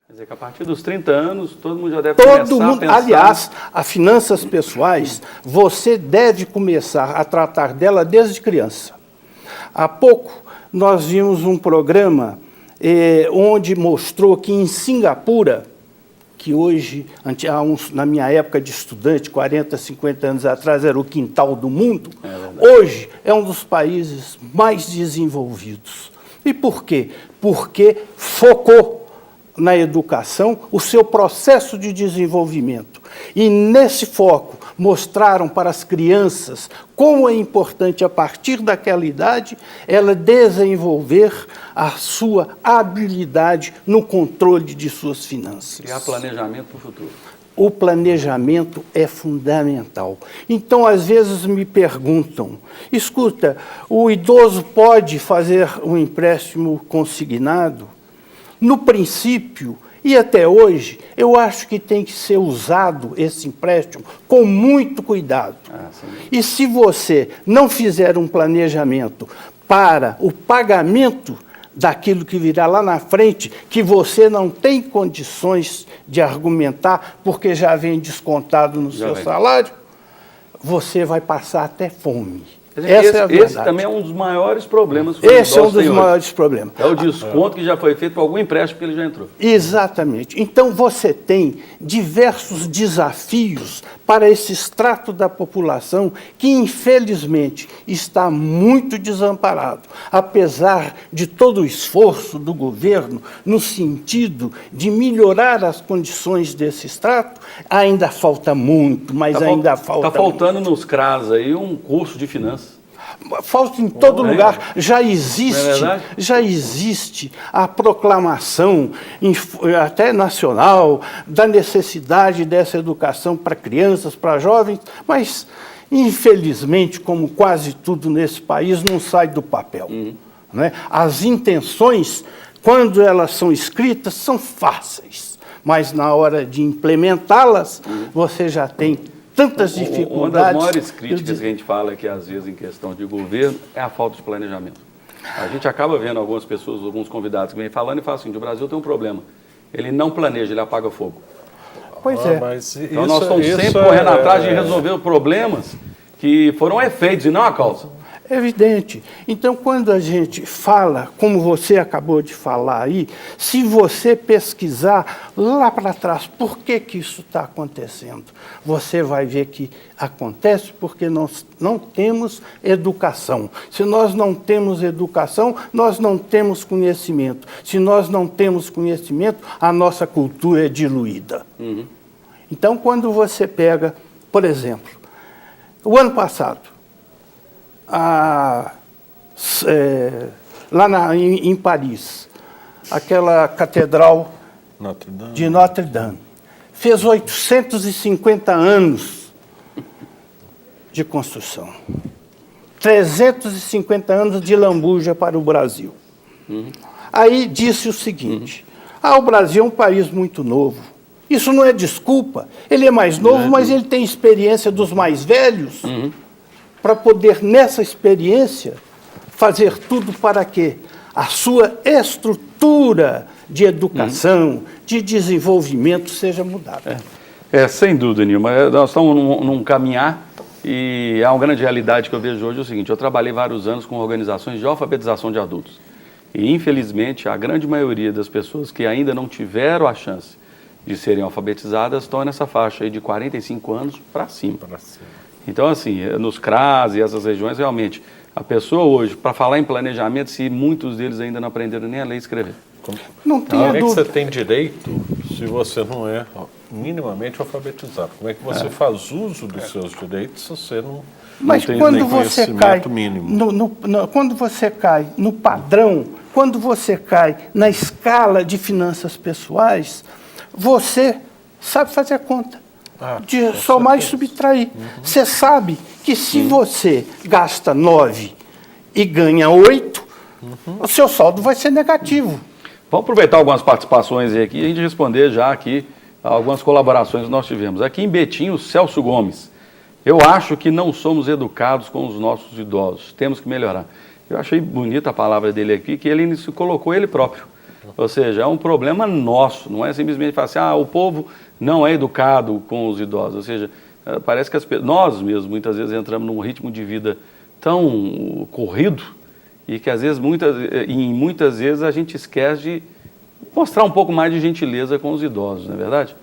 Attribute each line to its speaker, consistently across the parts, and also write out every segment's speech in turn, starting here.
Speaker 1: Quer dizer que a partir dos 30 anos, todo mundo já deve começar a pensar...
Speaker 2: Aliás, as finanças pessoais, você deve começar a tratar dela desde criança. Há pouco, nós vimos um programa onde mostrou que em Singapura, que hoje, na minha época de estudante, 40, 50 anos atrás, era o quintal do mundo, hoje é um dos países mais desenvolvidos. E por quê? Porque focou na educação o seu processo de desenvolvimento. E nesse foco mostraram para as crianças como é importante, a partir daquela idade, ela desenvolver a sua habilidade no controle de suas finanças.
Speaker 1: Criar planejamento para o futuro.
Speaker 2: O planejamento é fundamental. Então, às vezes me perguntam, escuta, o idoso pode fazer um empréstimo consignado? No princípio, e até hoje, eu acho que tem que ser usado esse empréstimo com muito cuidado. E se você não fizer um planejamento para o pagamento daquilo que virá lá na frente, que você não tem condições de argumentar, porque já vem descontado no seu salário, você vai passar até fome.
Speaker 1: Essa é a verdade. Esse também é um dos maiores problemas.
Speaker 2: Esse é um dos maiores problemas.
Speaker 1: É o desconto que já foi feito por algum empréstimo que ele já entrou.
Speaker 2: Exatamente. Então, você tem diversos desafios para esse extrato da população que, infelizmente, está muito desamparado. Apesar de todo o esforço do governo no sentido de melhorar as condições desse extrato, ainda falta muito, mas ainda falta
Speaker 1: Está faltando muito. Nos CRAS aí um curso de finanças.
Speaker 2: Falta em todo lugar. Já existe a proclamação, até nacional, da necessidade dessa educação para crianças, para jovens, mas, infelizmente, como quase tudo nesse país, não sai do papel. Né? As intenções, quando elas são escritas, são fáceis, mas na hora de implementá-las, você já tem tantas dificuldades.
Speaker 1: Uma das maiores críticas que a gente fala aqui, às vezes, em questão de governo, é a falta de planejamento. A gente acaba vendo algumas pessoas, alguns convidados que vêm falando e falam assim, o Brasil tem um problema. Ele não planeja, ele apaga fogo.
Speaker 2: Pois é.
Speaker 3: Mas
Speaker 1: então nós estamos sempre correndo atrás de resolver problemas que foram efeitos e não a causa.
Speaker 2: É evidente. Então, quando a gente fala, como você acabou de falar aí, se você pesquisar lá para trás, por que isso está acontecendo? Você vai ver que acontece porque nós não temos educação. Se nós não temos educação, nós não temos conhecimento. Se nós não temos conhecimento, a nossa cultura é diluída. Então, quando você pega, por exemplo, o ano passado, lá em Paris, aquela catedral de Notre Dame, fez 850 anos de construção. 350 anos de lambuja para o Brasil. Aí disse o seguinte, o Brasil é um país muito novo. Isso não é desculpa. Ele é mais novo, mas ele tem experiência dos mais velhos, para poder, nessa experiência, fazer tudo para que a sua estrutura de educação, de desenvolvimento seja mudada.
Speaker 1: Sem dúvida nenhuma. Nós estamos num caminhar e há uma grande realidade que eu vejo hoje é o seguinte, eu trabalhei vários anos com organizações de alfabetização de adultos e, infelizmente, a grande maioria das pessoas que ainda não tiveram a chance de serem alfabetizadas estão nessa faixa aí de 45 anos para cima. Então, assim, nos CRAS e essas regiões, realmente, a pessoa hoje, para falar em planejamento, se muitos deles ainda não aprenderam nem a ler e escrever.
Speaker 2: Não tenha dúvida.
Speaker 3: Como é que você tem direito se você não é minimamente alfabetizado? Como é que você faz uso dos seus direitos se você não tem nem conhecimento mínimo?
Speaker 2: Quando você cai no padrão, quando você cai na escala de finanças pessoais, você sabe fazer a conta. De somar e subtrair. Você sabe que se você gasta 9 e ganha 8, o seu saldo vai ser negativo.
Speaker 1: Vamos aproveitar algumas participações aqui e a gente responder já aqui algumas colaborações que nós tivemos. Aqui em Betim, o Celso Gomes. Eu acho que não somos educados com os nossos idosos. Temos que melhorar. Eu achei bonita a palavra dele aqui, que ele se colocou ele próprio. Ou seja, é um problema nosso, não é simplesmente falar assim, o povo não é educado com os idosos. Ou seja, parece que nós mesmos muitas vezes entramos num ritmo de vida tão corrido e que às vezes, muitas vezes a gente esquece de mostrar um pouco mais de gentileza com os idosos, não é verdade?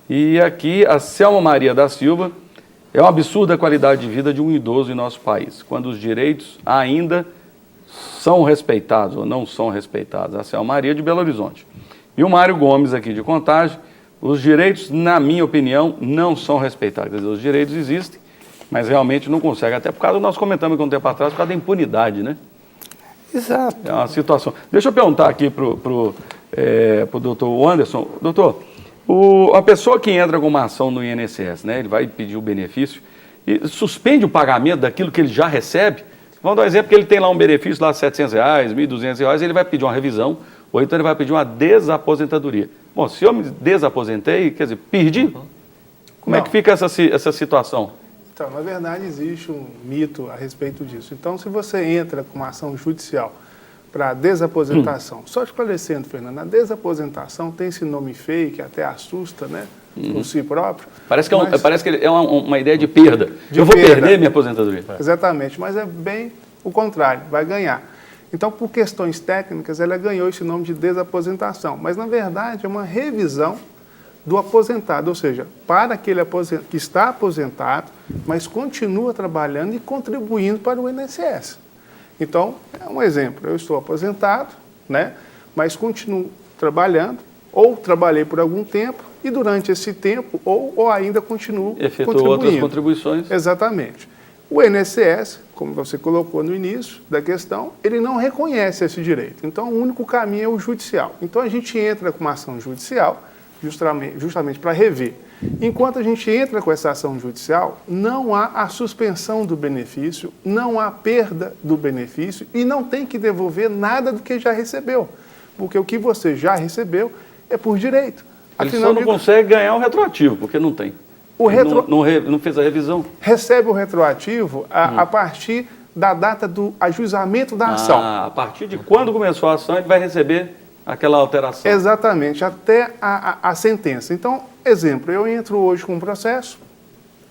Speaker 1: E aqui a Selma Maria da Silva, é uma absurda a qualidade de vida de um idoso em nosso país, quando os direitos ainda são respeitados ou não são respeitados. A Selma Maria de Belo Horizonte. E o Mário Gomes aqui de Contagem, os direitos, na minha opinião, não são respeitados. Quer dizer, os direitos existem, mas realmente não conseguem. Até por causa, nós comentamos aqui um tempo atrás, por causa da impunidade, né?
Speaker 2: Exato.
Speaker 1: É uma situação. Deixa eu perguntar aqui para o doutor Anderson. Doutor, a pessoa que entra com uma ação no INSS, né, ele vai pedir o benefício e suspende o pagamento daquilo que ele já recebe. Vamos dar um exemplo que ele tem lá um benefício lá de R$700, R$1.200, ele vai pedir uma revisão, ou então ele vai pedir uma desaposentadoria. Bom, se eu me desaposentei, quer dizer, perdi, como é que fica essa situação?
Speaker 4: Então, na verdade, existe um mito a respeito disso. Então, se você entra com uma ação judicial para desaposentação, só esclarecendo, Fernando, a desaposentação tem esse nome feio que até assusta, né, por si próprio.
Speaker 1: Parece que é uma ideia de perda. Eu vou perder minha aposentadoria.
Speaker 4: Exatamente, mas é bem o contrário, vai ganhar. Então, por questões técnicas, ela ganhou esse nome de desaposentação, mas, na verdade, é uma revisão do aposentado, ou seja, para aquele que está aposentado, mas continua trabalhando e contribuindo para o INSS. Então, é um exemplo, eu estou aposentado, né, mas continuo trabalhando, ou trabalhei por algum tempo, e durante esse tempo, ou ainda continuo
Speaker 1: efetuou outras contribuições.
Speaker 4: Exatamente. O INSS, como você colocou no início da questão, ele não reconhece esse direito. Então, o único caminho é o judicial. Então, a gente entra com uma ação judicial, justamente para rever. Enquanto a gente entra com essa ação judicial, não há a suspensão do benefício, não há perda do benefício e não tem que devolver nada do que já recebeu, porque o que você já recebeu é por direito.
Speaker 1: Ele só não consegue ganhar o retroativo, porque não tem. Não fez a revisão.
Speaker 4: Recebe o retroativo a partir da data do ajuizamento da ação.
Speaker 1: A partir de quando começou a ação, ele vai receber aquela alteração.
Speaker 4: Exatamente, até a sentença. Então, exemplo, eu entro hoje com um processo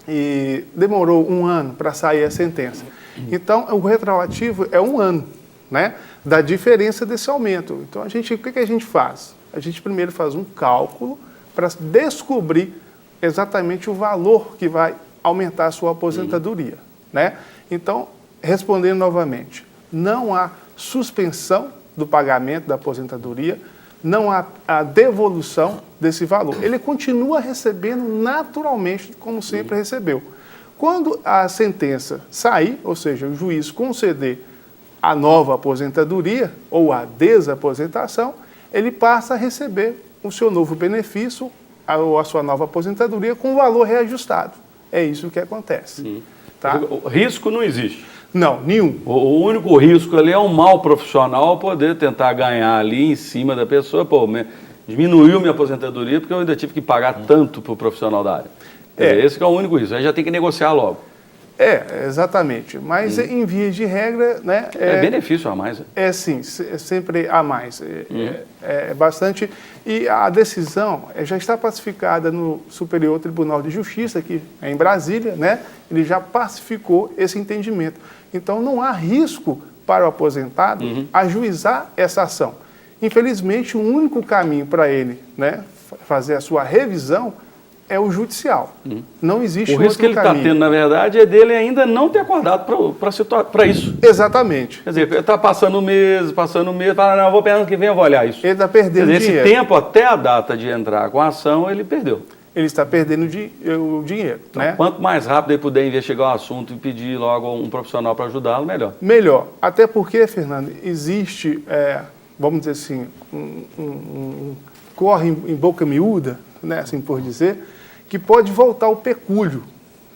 Speaker 4: e demorou 1 ano para sair a sentença. Então, o retroativo é 1 ano, né, da diferença desse aumento. Então, o que a gente faz? A gente primeiro faz um cálculo para descobrir exatamente o valor que vai aumentar a sua aposentadoria, né? Então, respondendo novamente, não há suspensão do pagamento da aposentadoria, não há a devolução desse valor. Ele continua recebendo naturalmente, como sempre recebeu. Quando a sentença sair, ou seja, o juiz conceder a nova aposentadoria ou a desaposentação, ele passa a receber o seu novo benefício ou a sua nova aposentadoria com valor reajustado. É isso que acontece. Tá?
Speaker 1: O risco não existe.
Speaker 4: Não, nenhum.
Speaker 1: O único risco ali é um mau profissional poder tentar ganhar ali em cima da pessoa. Diminuiu minha aposentadoria porque eu ainda tive que pagar tanto para o profissional da área. Esse que é o único risco. Aí já tem que negociar logo.
Speaker 4: Exatamente. Mas em via de regra, né?
Speaker 1: É benefício a mais.
Speaker 4: Sim, é sempre a mais. É bastante. E a decisão já está pacificada no Superior Tribunal de Justiça, aqui em Brasília, né? Ele já pacificou esse entendimento. Então, não há risco para o aposentado ajuizar essa ação. Infelizmente, o único caminho para ele, né, fazer a sua revisão é o judicial. Não existe outro caminho. O risco que ele está tendo,
Speaker 1: na verdade, é dele ainda não ter acordado para isso.
Speaker 4: Exatamente.
Speaker 1: Quer dizer, ele está passando mês, fala, não, eu vou ano que vem, eu vou olhar isso.
Speaker 4: Ele está perdendo dinheiro.
Speaker 1: Esse tempo, até a data de entrar com a ação, ele perdeu.
Speaker 4: Ele está perdendo o dinheiro.
Speaker 1: Então,
Speaker 4: né?
Speaker 1: Quanto mais rápido ele puder investigar o assunto e pedir logo um profissional para ajudá-lo, melhor.
Speaker 4: Melhor. Até porque, Fernando, existe, vamos dizer assim, corre em boca miúda, né, assim por dizer, que pode voltar o pecúlio.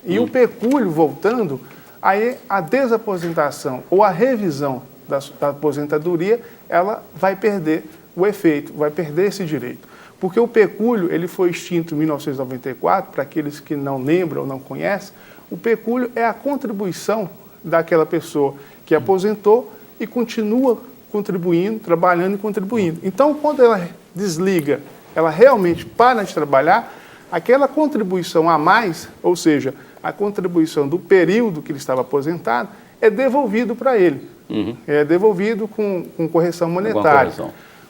Speaker 4: E o pecúlio voltando, aí a desaposentação ou a revisão da aposentadoria, ela vai perder o efeito, vai perder esse direito. Porque o pecúlio, ele foi extinto em 1994, para aqueles que não lembram ou não conhecem, o pecúlio é a contribuição daquela pessoa que aposentou e continua contribuindo, trabalhando e contribuindo. Então, quando ela desliga, ela realmente para de trabalhar, aquela contribuição a mais, ou seja, a contribuição do período que ele estava aposentado, é devolvido para ele. É devolvido com correção monetária.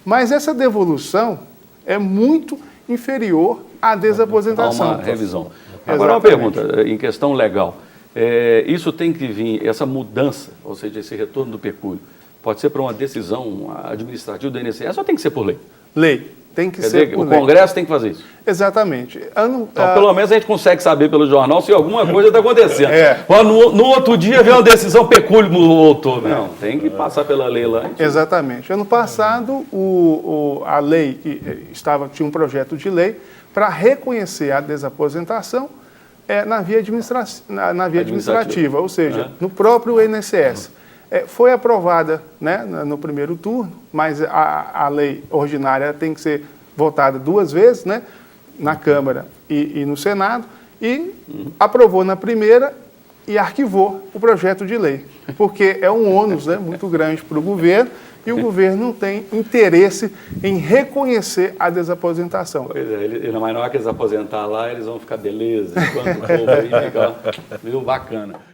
Speaker 4: Mas essa devolução é muito inferior à desaposentação.
Speaker 1: Há uma revisão. Agora, uma pergunta em questão legal. Isso tem que vir, essa mudança, ou seja, esse retorno do pecúlio, pode ser para uma decisão administrativa do INSS ou tem que ser por lei?
Speaker 4: Lei. Tem que ser por lei.
Speaker 1: O Congresso tem que fazer isso?
Speaker 4: Exatamente.
Speaker 1: Então, pelo menos a gente consegue saber pelo jornal se alguma coisa está acontecendo. No outro dia vem uma decisão, pecúlio voltou. Não, tem que passar pela lei lá.
Speaker 4: Exatamente. Ano passado, a lei, tinha um projeto de lei para reconhecer a desaposentação na via administrativa, ou seja, no próprio INSS. Foi aprovada, né, no primeiro turno, mas a lei ordinária tem que ser votada 2 vezes, né, na Câmara e no Senado, e aprovou na primeira e arquivou o projeto de lei, porque é um ônus, né, muito grande para o governo, e o governo não tem interesse em reconhecer a desaposentação.
Speaker 1: Pois é, mas na hora que eles aposentar lá, eles vão ficar beleza, enquanto o povo aí fica, viu, bacana.